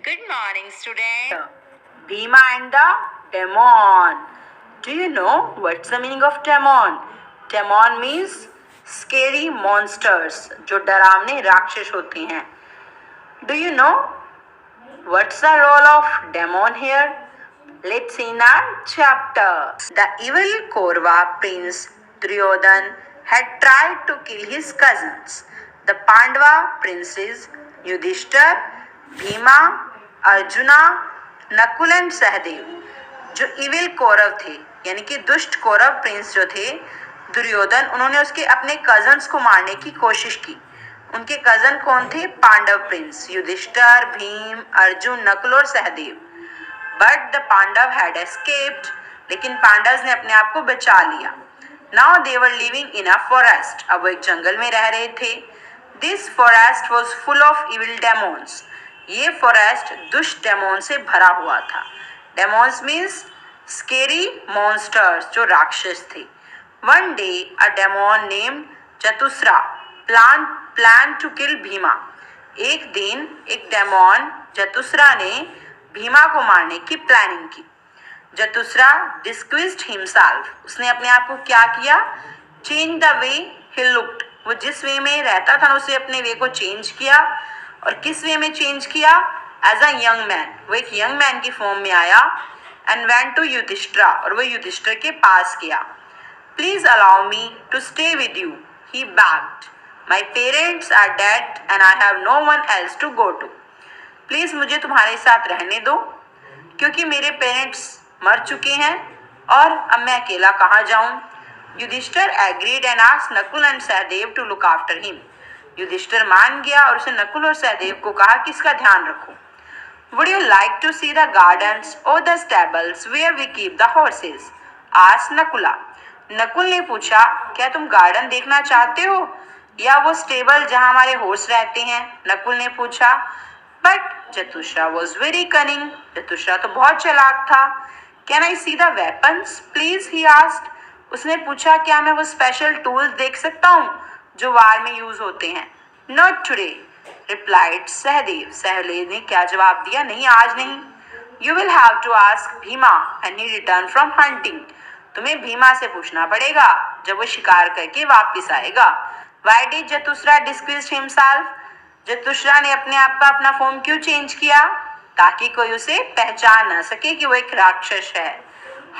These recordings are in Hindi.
Good morning, student. Bhima and the demon. Do you know what's the meaning of demon? Demon means scary monsters, जो डरावने राक्षस होते हैं. Do you know what's the role of demon here? Let's see in our chapter. The evil Kaurava prince Duryodhan had tried to kill his cousins, the Pandava princes Yudhishthir, Bhima, Arjuna, Nakul and Sahadev. जो इविल कौरव थे यानी कि दुष्ट कौरव प्रिंस जो थे दुर्योधन, उन्होंने उसके अपने कजन्स को मारने की कोशिश की. उनके कजन कौन थे? पांडव प्रिंस युधिष्ठिर, भीम, अर्जुन, नकुल और Sahadev. But the Pandava had escaped, लेकिन पांडव ने अपने आप को बचा लिया. Now they were living in a forest. अब वो एक जंगल में रह रहे थे. This forest was full of evil demons. ये फॉरेस्ट दुष्ट डेमोन से भरा हुआ था. डेमोन्स मीन्स स्केरी मॉन्स्टर्स, जो राक्षस थे. One day a demon named Chatusra plan to kill Bhima. एक दिन एक डेमोन चतुस्रा ने भीमा को मारने की प्लानिंग की. चतुस्रा डिस्क्विज्ड हिमसेल्फ. उसने अपने आप को क्या किया? Change the way he looked. वो जिस वे में रहता था ना, उसे अपने वे को चेंज किया. और किस वे में चेंज किया? As a young man. वो एक यंग मैन की फॉर्म में आया. And went to Yudhishthir. और वो युधिष्ठिर के पास गया. Please allow me to stay with you, he begged. My parents are dead and I have no one else to go to. Please मुझे तुम्हारे साथ रहने दो, क्योंकि मेरे पेरेंट्स मर चुके हैं और अब मैं अकेला कहाँ जाऊं. Yudhishthir agreed and asked Nakul and Sahadev to look after him. Yudhishthir मान गया और उसने नकुल और सहदेव को कहा कि इसका ध्यान रखो. Would you like to see the gardens और the stables where we keep the horses? Asked Nakula. Nakul ने पूछा, क्या तुम गार्डन देखना चाहते हो या वो स्टेबल जहां हमारे हॉर्स रहते हैं? नकुल ने पूछा. But Chatusra was very cunning. Chatusra तो बहुत चालाक था. Can I see the weapons please, he asked. उसने पूछा, क्या मैं वो स्पेशल टूल्स देख सकता हूँ जो वार में यूज होते हैं? Not today, replied Sahadev. Sahadev ने क्या जवाब दिया? नहीं, आज नहीं. You will have to ask Bhima when he return from hunting. तुम्हें भीमा से पूछना पड़ेगा जब वो शिकार करके वापस आएगा. Why did Chatusra disguise himself? Chatusra ने अपने आप का अपना फॉर्म क्यों चेंज किया? ताकि कोई उसे पहचान ना सके कि वो एक राक्षस है.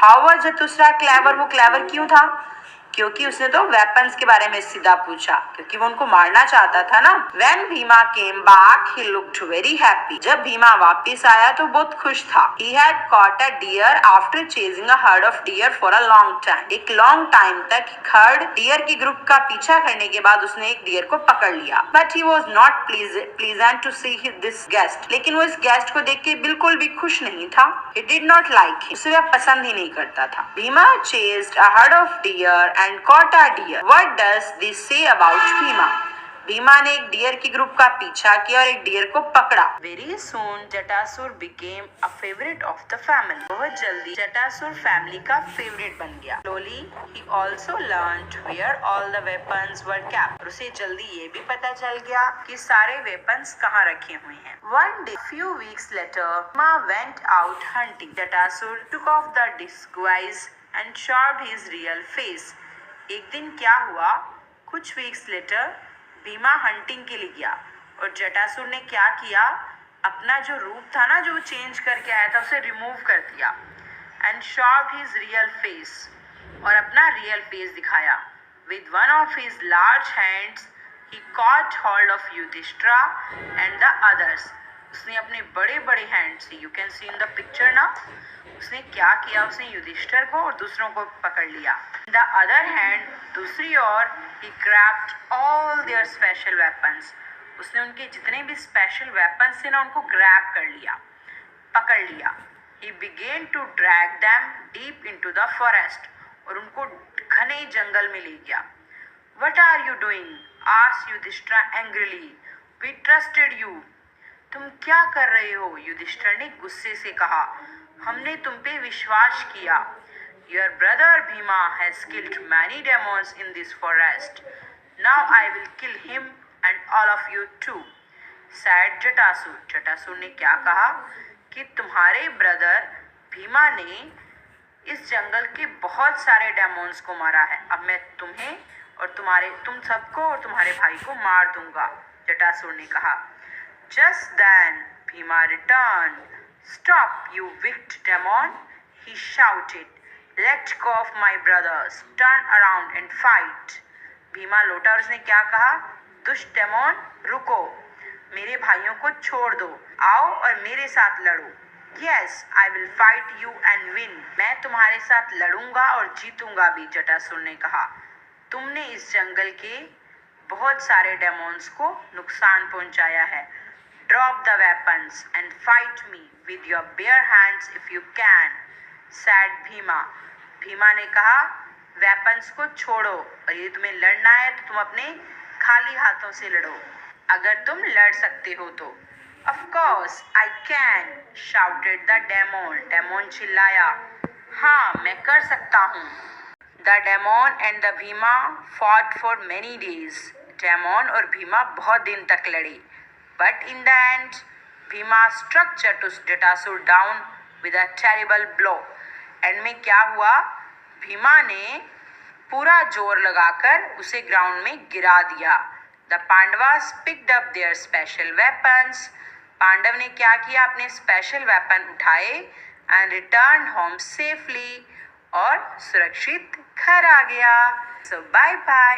How was Chatusra clever? वो क्लेवर क्यों था? क्योंकि उसने तो वेपन्स के बारे में सीधा पूछा, क्योंकि वो उनको मारना चाहता था ना. When Bhima came back, he looked very happy. जब भीमा वापस आया तो बहुत खुश था. He had caught a deer after chasing a herd of deer for a long time. एक long time तक herd deer की ग्रुप का पीछा करने के बाद उसने एक deer को पकड़ लिया. But he was not pleasant to see this guest. लेकिन वो इस गेस्ट को देख के बिल्कुल भी खुश नहीं था. He did not like him. उसे वह पसंद ही नहीं करता था. Bhima chased a herd of deer and caught a deer. What does this say about Bhima? Bhima ने एक डियर की ग्रुप का पीछा किया और एक डियर को पकड़ा. Very soon Jatasur became a favorite of the family. बहुत जल्दी जटासुर फैमिली का फेवरेट बन गया. Slowly he also learned where all the weapons were kept. उसे जल्दी ये भी पता चल गया कि सारे वेपन्स कहाँ रखे हुए हैं. One day, few weeks later, Bhima went out hunting. Jatasur took off the disguise and showed his real face. एक दिन क्या हुआ? कुछ वीक्स लेटर भीमा हंटिंग के लिए गया और जटासुर ने क्या किया? अपना जो रूप था ना, जो चेंज करके आया था, उसे रिमूव कर दिया. And showed his real face. और अपना रियल फेस दिखाया. With one of his large hands he caught hold of Yudhishthira and the others. उसने अपने बड़े बड़े हैंड से, you can see in the picture ना, उसने क्या किया? उसने युधिष्ठिर को और दूसरों को पकड़ लिया. द अदर हैंड, दूसरी ओर, he grabbed all their special weapons. उसने उनके जितने भी स्पेशल वेपन्स थे ना, उनको ग्रैब कर लिया, पकड़ लिया. He began to drag them deep into the forest. और उनको घने जंगल में ले गया. What are you doing? Asked Yudhishthir angrily. We trusted you. तुम क्या कर रहे हो? युधिष्ठिर ने गुस्से से कहा. हमने तुम पे विश्वास किया. Your brother Bhima has killed many demons in this forest. Now I will kill him and all of you too. said Jatasur. Jatasur ने क्या कहा कि तुम्हारे ब्रदर भीमा ने इस जंगल के बहुत सारे डेमोन्स को मारा है। अब मैं तुम्हें और तुम सबको और तुम्हारे भाई को मार दूंगा, जटासुर ने कहा। Just then Bhima returned. Stop, you wicked demon, he shouted. Let go of my brothers. Turn around and fight. Bhima लौटा और उसने क्या कहा, दुष्ट डेमोन रुको, मेरे भाइयों को छोड़ दो, आओ और मेरे साथ लड़ो। Yes, I will fight you and win. मैं तुम्हारे साथ लड़ूंगा और जीतूंगा भी, जटासुर ने कहा। तुमने इस जंगल के बहुत सारे डेमोन्स को नुकसान पहुंचाया है। Drop the weapons and fight me with your bare hands if you can, said Bhima. Bhima ने कहा, वेपन्स को छोड़ो और यदि तुम्हें लड़ना है तो तुम अपने खाली हाथों से लड़ो, अगर तुम लड़ सकते हो तो। Of course I can, shouted the demon. Demon चिल्लाया, हाँ मैं कर सकता हूँ। The demon and the Bhima fought for many days. Demon और भीमा बहुत दिन तक लड़े। But in the end, Bhima struck Jatasur down with a terrible blow. And में क्या हुआ, भीमा ने पूरा जोर लगाकर उसे ग्राउंड में गिरा दिया। The Pandavas picked up their special weapons. Pandav ने क्या किया, अपने स्पेशल वेपन उठाए and returned home safely, और सुरक्षित घर आ गया। So bye bye.